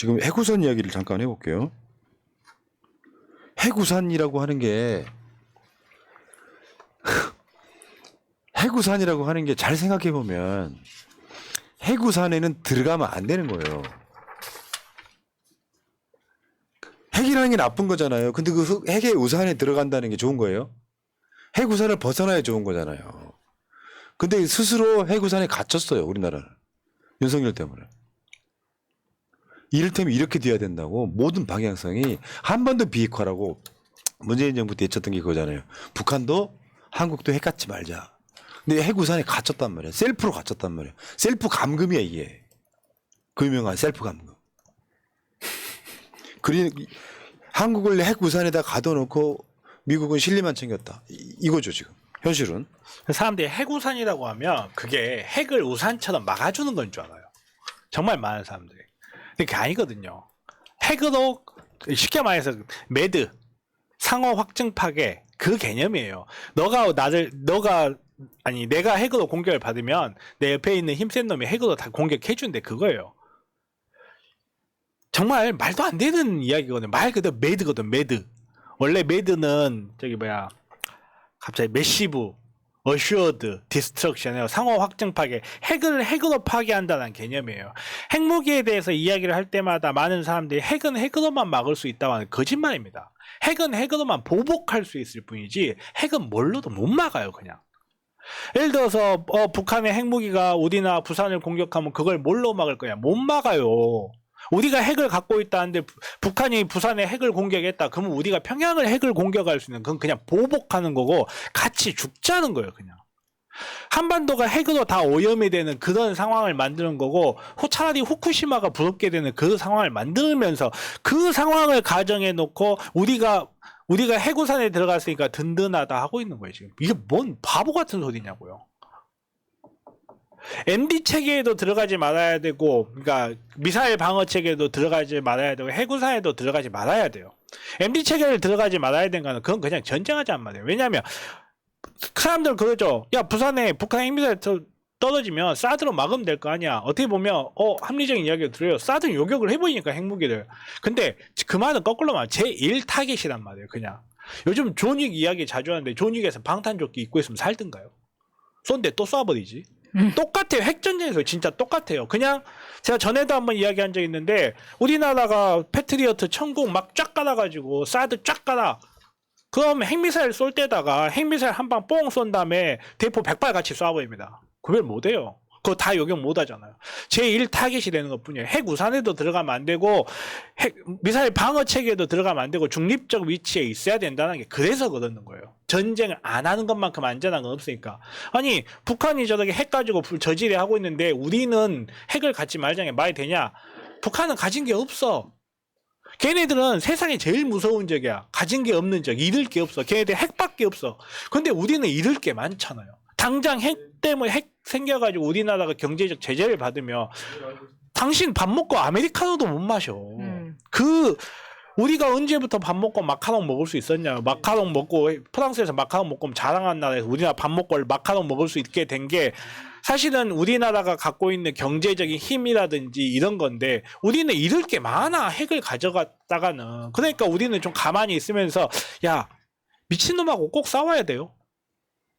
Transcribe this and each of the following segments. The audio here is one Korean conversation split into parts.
지금 해구산 이야기를 잠깐 해볼게요. 해구산이라고 하는 게 해구산이라고 하는 게 잘 생각해 보면 해구산에는 들어가면 안 되는 거예요. 핵이라는 게 나쁜 거잖아요. 근데 그 핵의 우산에 들어간다는 게 좋은 거예요? 핵우산을 벗어나야 좋은 거잖아요. 근데 스스로 핵우산에 갇혔어요, 우리나라는. 윤석열 때문에. 이를테면 이렇게 돼야 된다고 모든 방향성이 한반도 비핵화라고 문재인 정부 때 했었던 게 그거잖아요. 북한도 한국도 핵 갖지 말자. 근데 핵우산에 갇혔단 말이야. 셀프로 갇혔단 말이야. 셀프 감금이야 이게. 그 유명한 셀프 감금. 한국을 핵우산에다 가둬놓고 미국은 실리만 챙겼다. 이거죠 지금. 현실은. 사람들이 핵우산이라고 하면 그게 핵을 우산처럼 막아주는 건 줄 알아요. 정말 많은 사람들이. 근데 그게 아니거든요. 핵으로 쉽게 말해서 매드 상호 확증 파괴 그 개념이에요. 내가 핵으로 공격을 받으면 내 옆에 있는 힘센 놈이 핵으로 다 공격해준대 그거예요. 정말 말도 안 되는 이야기거든요. 말 그대로 매드거든 매드. 원래 매드는 갑자기 매시브, 어슈어드, 디스트럭션이에요. 상호 확증 파괴, 핵으로 파괴한다는 개념이에요. 핵무기에 대해서 이야기를 할 때마다 많은 사람들이 핵은 핵으로만 막을 수 있다고 하는 거짓말입니다. 핵은 핵으로만 보복할 수 있을 뿐이지 핵은 뭘로도 못 막아요 그냥. 예를 들어서 북한의 핵무기가 우리나라 부산을 공격하면 그걸 뭘로 막을 거냐? 못 막아요. 우리가 핵을 갖고 있다는데 북한이 부산에 핵을 공격했다. 그러면 우리가 평양을 핵을 공격할 수 있는 그건 그냥 보복하는 거고 같이 죽자는 거예요. 그냥. 한반도가 핵으로 다 오염이 되는 그런 상황을 만드는 거고 차라리 후쿠시마가 부럽게 되는 그 상황을 만들면서 그 상황을 가정해 놓고 우리가 핵우산에 들어갔으니까 든든하다 하고 있는 거예요. 지금. 이게 뭔 바보 같은 소리냐고요. MD 체계에도 들어가지 말아야 되고, 그러니까 미사일 방어 체계에도 들어가지 말아야 되고, 핵우산에도 들어가지 말아야 돼요. MD 체계를 들어가지 말아야 되는 거는 그건 그냥 전쟁하자는 말이에요. 왜냐하면 사람들은 그러죠. 야 북한 핵미사일 떨어지면 사드로 막으면 될 거 아니야. 어떻게 보면 합리적인 이야기를 들어요. 사드는 요격을 해보니까 핵무기를. 근데 그 말은 거꾸로 말하면 제1 타겟이란 말이에요. 그냥. 요즘 존윅 이야기 자주 하는데 존윅에서 방탄조끼 입고 있으면 살든가요? 쏜데 또 쏴버리지. 똑같아요. 핵전쟁에서 진짜 똑같아요. 그냥 제가 전에도 한번 이야기한 적 있는데 우리나라가 패트리어트 천국 막 쫙 깔아가지고 사드 쫙 깔아. 그럼 핵미사일 쏠 때다가 핵미사일 한 방 뽕 쏜 다음에 대포 100발 같이 쏴버립니다. 구별 못해요. 그거 다 요격 못하잖아요. 제1 타겟이 되는 것 뿐이에요. 핵 우산에도 들어가면 안 되고 미사일 방어 체계에도 들어가면 안 되고 중립적 위치에 있어야 된다는 게 그래서 그러는 거예요. 전쟁을 안 하는 것만큼 안전한 건 없으니까. 아니 북한이 저렇게 핵 가지고 저지레 하고 있는데 우리는 핵을 갖지 말자는 게 말이 되냐. 북한은 가진 게 없어. 걔네들은 세상에 제일 무서운 적이야. 가진 게 없는 적, 잃을 게 없어. 걔네들 핵밖에 없어. 근데 우리는 잃을 게 많잖아요. 당장 핵 때문에 핵 생겨가지고 우리나라가 경제적 제재를 받으면 당신 밥 먹고 아메리카노도 못 마셔. 우리가 언제부터 밥 먹고 마카롱 먹을 수 있었냐. 마카롱 먹고 프랑스에서 마카롱 먹고 자랑한 나라에서 우리나라 밥 먹고 마카롱 먹을 수 있게 된 게 사실은 우리나라가 갖고 있는 경제적인 힘이라든지 이런 건데 우리는 잃을 게 많아. 핵을 가져갔다가는. 그러니까 우리는 좀 가만히 있으면서 야 미친놈하고 꼭 싸워야 돼요.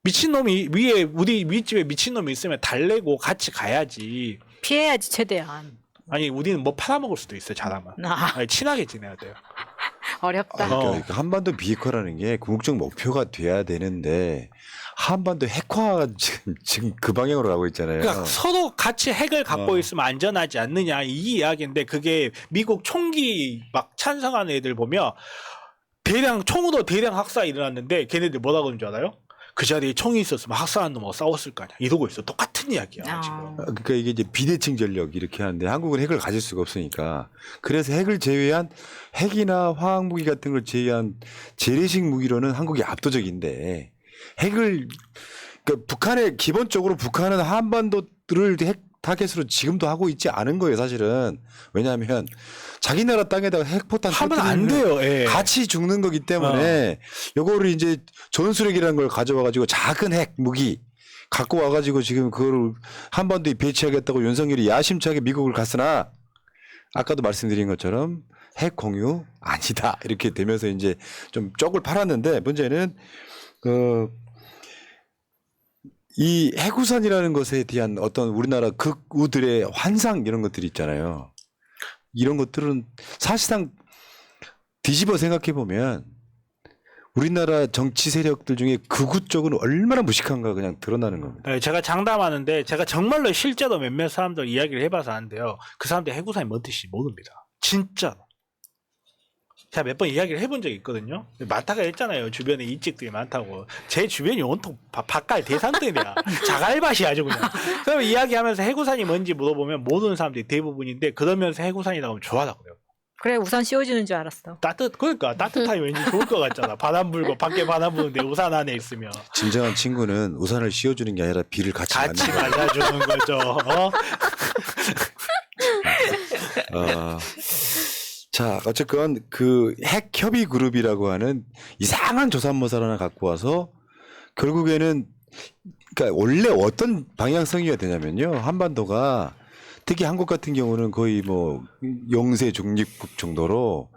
미친놈이 우리 윗집에 미친놈이 있으면 달래고 같이 가야지. 피해야지 최대한. 아니 우리는 뭐 팔아먹을 수도 있어요. 잘하면. 아니, 친하게 지내야 돼요. 어렵다. 그러니까 한반도 비핵화라는 게 궁극적 목표가 돼야 되는데 한반도 핵화가 지금 그 방향으로 가고 있잖아요. 그러니까 서로 같이 핵을 갖고 있으면 안전하지 않느냐 이 이야기인데 그게 미국 총기 막 찬성하는 애들 보면 총으로 대량 학살 일어났는데 걔네들 뭐라고 그러는 줄 알아요? 그 자리에 총이 있었으면 학살한 놈하고 싸웠을 거 아니야. 이러고 있어. 똑같은 이야기야 지금. 그러니까 이게 이제 비대칭 전력 이렇게 하는데 한국은 핵을 가질 수가 없으니까 그래서 핵을 제외한 핵이나 화학무기 같은 걸 제외한 재래식 무기로는 한국이 압도적인데 그러니까 기본적으로 북한은 한반도를 핵 타겟으로 지금도 하고 있지 않은 거예요 사실은. 왜냐하면 자기 나라 땅에다가 핵포탄 하면 안 돼요. 예. 같이 죽는 거기 때문에 요거를 이제 전술핵이라는 걸 가져와가지고 작은 핵 무기 갖고 와가지고 지금 그거를 한반도에 배치하겠다고 윤석열이 야심차게 미국을 갔으나 아까도 말씀드린 것처럼 핵 공유 아니다 이렇게 되면서 이제 좀 쪽을 팔았는데 문제는 이 해구산이라는 것에 대한 어떤 우리나라 극우들의 환상 이런 것들이 있잖아요. 이런 것들은 사실상 뒤집어 생각해 보면 우리나라 정치 세력들 중에 극우 쪽은 얼마나 무식한가 그냥 드러나는 겁니다. 네, 제가 장담하는데 제가 정말로 실제로 몇몇 사람들 이야기를 해봐서 아는데요. 그 사람들 해구산이 뭔 뜻인지 모릅니다. 진짜로. 제가 몇 번 이야기를 해본 적이 있거든요. 많다가 했잖아요. 주변에 이직들이 많다고. 제 주변이 온통 바깥 대상들이야. 자갈밭이 아주 그냥. 그럼 이야기하면서 해구산이 뭔지 물어보면 모르는 사람들이 대부분인데 그러면서 해구산이라고 하면 좋아하다고 그래요. 그래 우산 씌워주는 줄 알았어. 그러니까 따뜻하니 왠지 좋을 것 같잖아. 바람 불고 밖에 바람 부는데 우산 안에 있으면. 진정한 친구는 우산을 씌워주는 게 아니라 비를 같이 맞아주는 거죠. 자, 어쨌건 그 핵 협의 그룹이라고 하는 이상한 조산모사를 하나 갖고 와서 결국에는 그러니까 원래 어떤 방향성이어야 되냐면요. 한반도가 특히 한국 같은 경우는 거의 뭐 영세 중립국 정도로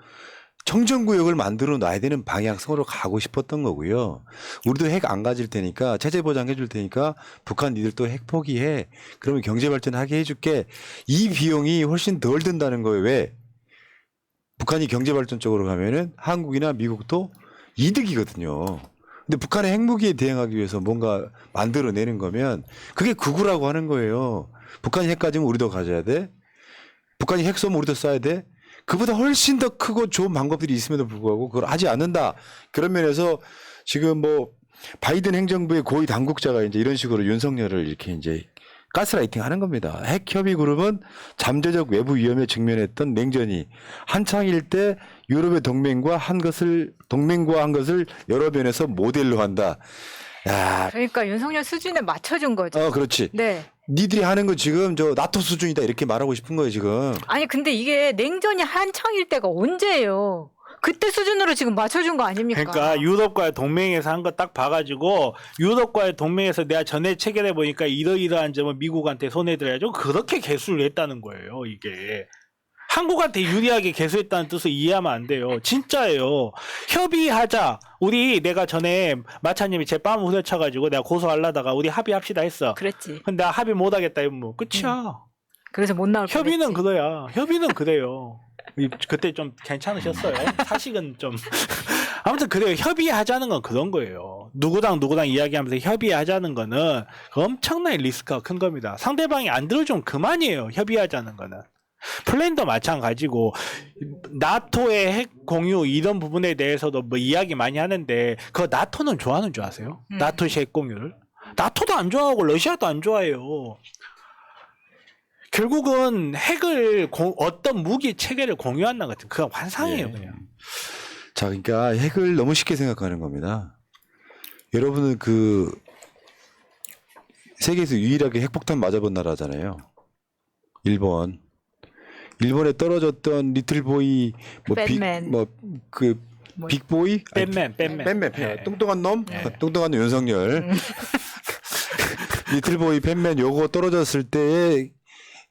청정구역을 만들어 놔야 되는 방향성으로 가고 싶었던 거고요. 우리도 핵 안 가질 테니까 체제 보장해 줄 테니까 북한 니들 또 핵 포기해. 그러면 경제 발전하게 해줄게. 이 비용이 훨씬 덜 든다는 거예요. 왜? 북한이 경제 발전 쪽으로 가면은 한국이나 미국도 이득이거든요. 근데 북한의 핵무기에 대응하기 위해서 뭔가 만들어내는 거면 그게 극우라고 하는 거예요. 북한이 핵 가지면 우리도 가져야 돼. 북한이 핵 쏘면 우리도 쏴야 돼. 그보다 훨씬 더 크고 좋은 방법들이 있음에도 불구하고 그걸 하지 않는다. 그런 면에서 지금 뭐 바이든 행정부의 고위 당국자가 이제 이런 식으로 윤석열을 이렇게 이제 가스라이팅 하는 겁니다. 핵 협의 그룹은 잠재적 외부 위험에 직면했던 냉전이 한창일 때 유럽의 동맹과 한 것을 여러 면에서 모델로 한다. 야, 그러니까 윤석열 수준에 맞춰준 거죠. 그렇지. 네. 니들이 하는 거 지금 저 나토 수준이다 이렇게 말하고 싶은 거예요 지금. 아니 근데 이게 냉전이 한창일 때가 언제예요? 그때 수준으로 지금 맞춰준 거 아닙니까? 그러니까 유럽과의 동맹에서 한 거 딱 봐가지고 유럽과의 동맹에서 내가 전에 체결해 보니까 이러이러한 점은 미국한테 손해드려야죠. 그렇게 개수를 했다는 거예요. 이게 한국한테 유리하게 개수했다는 뜻을 이해하면 안 돼요. 진짜예요. 협의하자. 내가 전에 마차님이 제 뺨을 후려쳐가지고 내가 고소하려다가 우리 합의합시다 했어. 그랬지. 근데 나 합의 못하겠다 이러면 뭐 끝이야. 그래서 못 나올 협의는 뻔했지. 그거야. 협의는 그래요. 그때 좀 괜찮으셨어요? 사실은 좀 아무튼 그래요. 협의하자는 건 그런 거예요. 누구랑 이야기하면서 협의하자는 거는 엄청나게 리스크가 큰 겁니다. 상대방이 안 들어주면 그만이에요. 협의하자는 거는. 플랜도 마찬가지고 나토의 핵 공유 이런 부분에 대해서도 뭐 이야기 많이 하는데 그거 나토는 좋아하는 줄 아세요? 나토의 핵 공유를? 나토도 안 좋아하고 러시아도 안 좋아해요. 결국은 핵을 어떤 무기 체계를 공유한다는 것 같은 그건 환상이에요. 예. 그냥. 자, 그러니까 핵을 너무 쉽게 생각하는 겁니다. 여러분은 그 세계에서 유일하게 핵폭탄 맞아본 나라잖아요. 일본에 떨어졌던 리틀보이 뱃맨. 빅보이? 뺀맨. 네. 뚱뚱한 놈? 뚱뚱한 윤석열. 리틀보이 팬맨 요거 떨어졌을 때의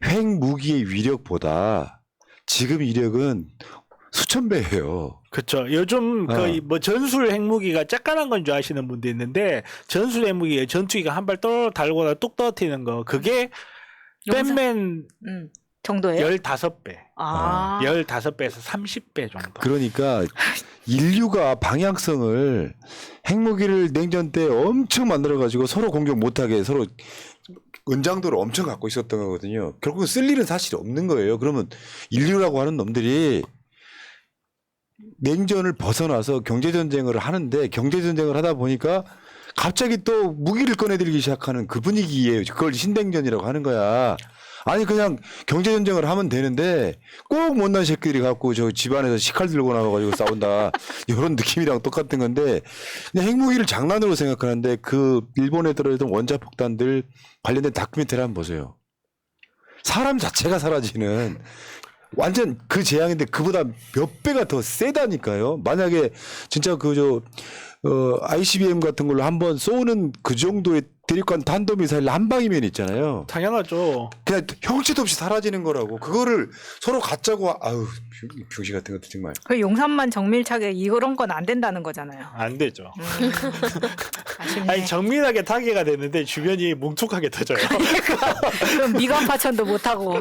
핵 무기의 위력보다 지금 위력은 수천 배예요. 그렇죠. 요즘 거의 뭐 전술 핵무기가 쬐깐한 건 줄 아시는 분도 있는데 전술 핵무기에 전투기가 한 발 달고 뚝 떨어뜨리는 거 그게 뺀맨 정도예요? 15배. 아. 15배에서 30배 정도. 그러니까 인류가 방향성을 핵무기를 냉전 때 엄청 만들어가지고 서로 공격 못하게 서로 은장도를 엄청 갖고 있었던 거거든요. 결국은 쓸 일은 사실 없는 거예요. 그러면 인류라고 하는 놈들이 냉전을 벗어나서 경제전쟁을 하는데 경제전쟁을 하다 보니까 갑자기 또 무기를 꺼내들기 시작하는 그 분위기에 그걸 신냉전이라고 하는 거야. 아니 그냥 경제전쟁을 하면 되는데 꼭 못난 새끼들이 갖고 저 집안에서 식칼 들고 나와가지고 싸운다 이런 느낌이랑 똑같은 건데 그냥 핵무기를 장난으로 생각하는데 그 일본에 떨어졌던 원자폭탄들 관련된 다큐멘터리 한번 보세요. 사람 자체가 사라지는 완전 그 재앙인데 그보다 몇 배가 더 세다니까요. 만약에 진짜 ICBM 같은 걸로 한번 쏘는 그 정도의 대륙간 탄도미사일 한 방이면 있잖아요. 당연하죠. 그냥 형체도 없이 사라지는 거라고. 그거를 서로 갖자고 아유 병신 같은 것도 정말. 그 용산만 정밀차게 이런 건 안 된다는 거잖아요. 안 되죠. 아쉽네. 아니 정밀하게 타개가 되는데 주변이 뭉툭하게 터져요. 그럼 미관 파천도 못 하고.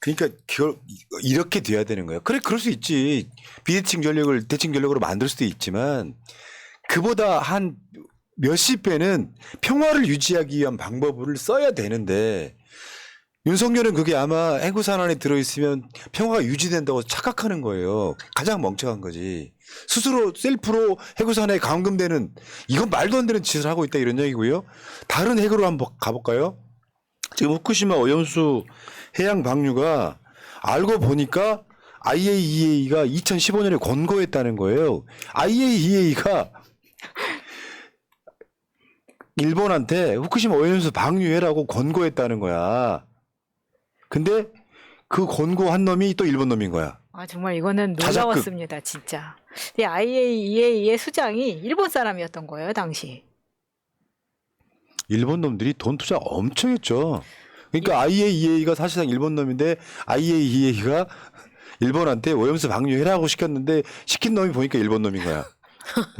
그러니까 그걸 이렇게 돼야 되는 거야. 그래 그럴 수 있지. 비대칭 전력을 대칭 전력으로 만들 수도 있지만 그보다 한 몇십 배는 평화를 유지하기 위한 방법을 써야 되는데 윤석열은 그게 아마 해구산 안에 들어있으면 평화가 유지된다고 착각하는 거예요. 가장 멍청한 거지. 스스로 셀프로 해구산에 감금되는 이건 말도 안 되는 짓을 하고 있다 이런 얘기고요. 다른 핵으로 한번 가볼까요? 지금 후쿠시마 오염수 해양 방류가 알고 보니까 IAEA가 2015년에 권고했다는 거예요. IAEA가 일본한테 후쿠시마 오염수 방류해라고 권고했다는 거야. 근데 그 권고한 놈이 또 일본 놈인 거야. 아 정말 이거는 자작극. 놀라웠습니다, 진짜. 이 IAEA의 수장이 일본 사람이었던 거예요, 당시. 일본 놈들이 돈 투자 엄청 했죠. 그러니까 IAEA가 사실상 일본 놈인데 IAEA가 일본한테 오염수 방류해라고 시켰는데 시킨 놈이 보니까 일본 놈인 거야.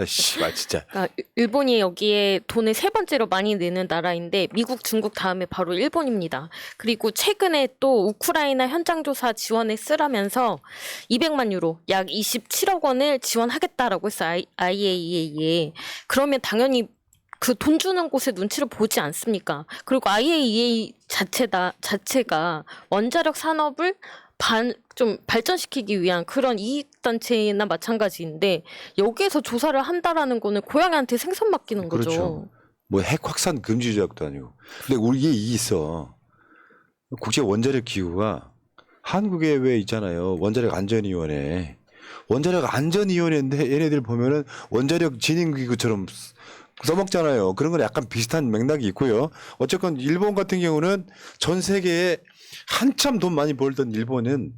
씨발 진짜. 그러니까 일본이 여기에 돈을 세 번째로 많이 내는 나라인데 미국, 중국 다음에 바로 일본입니다. 그리고 최근에 또 우크라이나 현장 조사 지원에 쓰라면서 200만 유로, 약 27억 원을 지원하겠다라고 했어요. IAEA에. 그러면 당연히 그 돈 주는 곳에 눈치를 보지 않습니까? 그리고 IAEA 자체가 원자력 산업을 좀 발전시키기 위한 그런 이익단체나 마찬가지인데 여기에서 조사를 한다라는 거는 고양이한테 생선 맡기는 거죠. 그렇죠. 뭐 핵 확산 금지 조약도 아니고. 근데 우리에 이 있어. 국제 원자력 기구가 한국에 왜 있잖아요. 원자력 안전위원회. 원자력 안전위원회인데 얘네들 보면은 원자력 진흥기구처럼 써먹잖아요. 그런 건 약간 비슷한 맥락이 있고요. 어쨌건 일본 같은 경우는 전 세계에 한참 돈 많이 벌던 일본은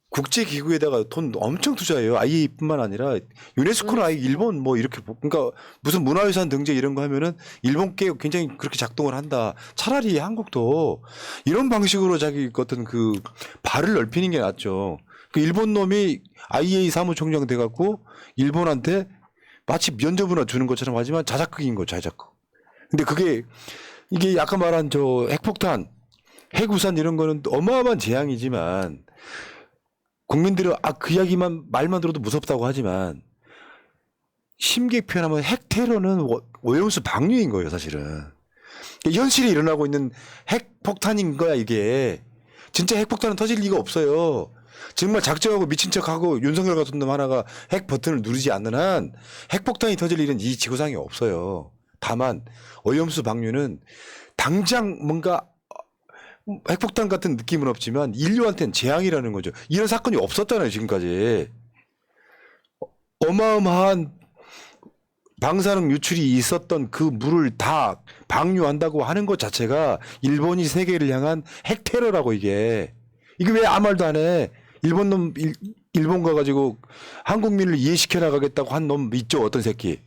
국제기구에다가 돈 엄청 투자해요. IAEA뿐만 아니라 유네스코는 아예 일본 뭐 이렇게 그러니까 무슨 문화유산 등재 이런 거 하면은 일본께 굉장히 그렇게 작동을 한다. 차라리 한국도 이런 방식으로 자기 어떤 그 발을 넓히는 게 낫죠. 그 일본 놈이 IAEA 사무총장 돼갖고 일본한테 마치 면접이나 주는 것처럼 하지만 자작극인 거 자작극. 근데 그게 이게 아까 말한 저 핵폭탄, 핵우산 이런 거는 어마어마한 재앙이지만 국민들은 그 이야기만 말만 들어도 무섭다고 하지만 심하게 표현하면 핵 테러는 오염수 방류인 거예요, 사실은. 현실에 일어나고 있는 핵폭탄인 거야, 이게. 진짜 핵폭탄은 터질 리가 없어요. 정말 작정하고 미친 척하고 윤석열 같은 놈 하나가 핵 버튼을 누르지 않는 한 핵폭탄이 터질 일은 이 지구상에 없어요. 다만 오염수 방류는 당장 뭔가 핵폭탄 같은 느낌은 없지만 인류한테는 재앙이라는 거죠. 이런 사건이 없었잖아요, 지금까지. 어마어마한 방사능 유출이 있었던 그 물을 다 방류한다고 하는 것 자체가 일본이 세계를 향한 핵 테러라고 이게 왜 아무 말도 안 해? 일본 가가지고 한국민을 이해시켜 나가겠다고 한 놈 있죠, 어떤 새끼.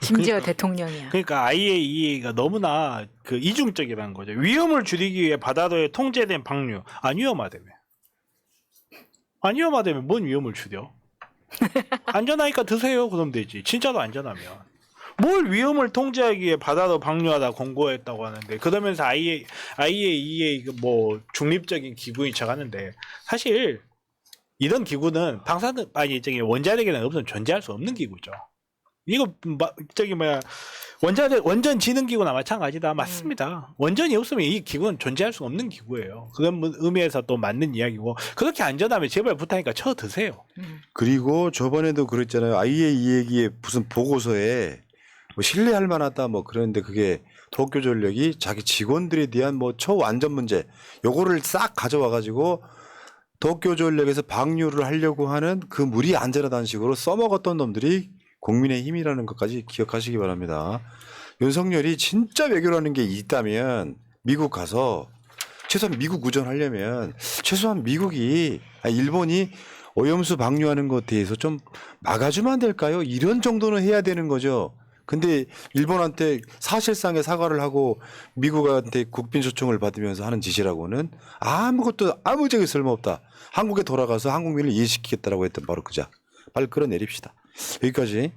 심지어 대통령이야. 그러니까 IAEA가 너무나 그 이중적이라는 거죠. 위험을 줄이기 위해 바다로의 통제된 방류. 안 위험하다며. 안 위험하다며 뭔 위험을 줄여? 안전하니까 드세요. 그럼 되지. 진짜로 안전하면. 뭘 위험을 통제하기 위해 바다로 방류하다 권고했다고 하는데 그러면서 IAEA 뭐 중립적인 기구인 척하는데 사실 이런 기구는 원자력에는 없으면 존재할 수 없는 기구죠. 이거 원전 진흥기구나 마찬가지다. 맞습니다. 원전이 없으면 이 기구는 존재할 수 없는 기구예요. 그런 의미에서 또 맞는 이야기고 그렇게 안전하면 제발 부탁하니까 쳐 드세요. 그리고 저번에도 그랬잖아요. IAEA의 무슨 보고서에 뭐 신뢰할 만하다 뭐 그랬는데 그게 도쿄전력이 자기 직원들에 대한 뭐 초안전 문제 요거를 싹 가져와 가지고 도쿄전력에서 방류를 하려고 하는 그 물이 안전하다는 식으로 써먹었던 놈들이 국민의힘이라는 것까지 기억하시기 바랍니다. 윤석열이 진짜 외교라는 게 있다면 미국 가서 최소한 미국 우전하려면 최소한 일본이 오염수 방류하는 것에 대해서 좀 막아주면 안 될까요? 이런 정도는 해야 되는 거죠. 근데 일본한테 사실상의 사과를 하고 미국한테 국빈 초청을 받으면서 하는 짓이라고는 아무것도 아무 적이 쓸모없다. 한국에 돌아가서 한국민을 이해시키겠다라고 했던 바로 그자. 빨리 끌어내립시다. 여기까지.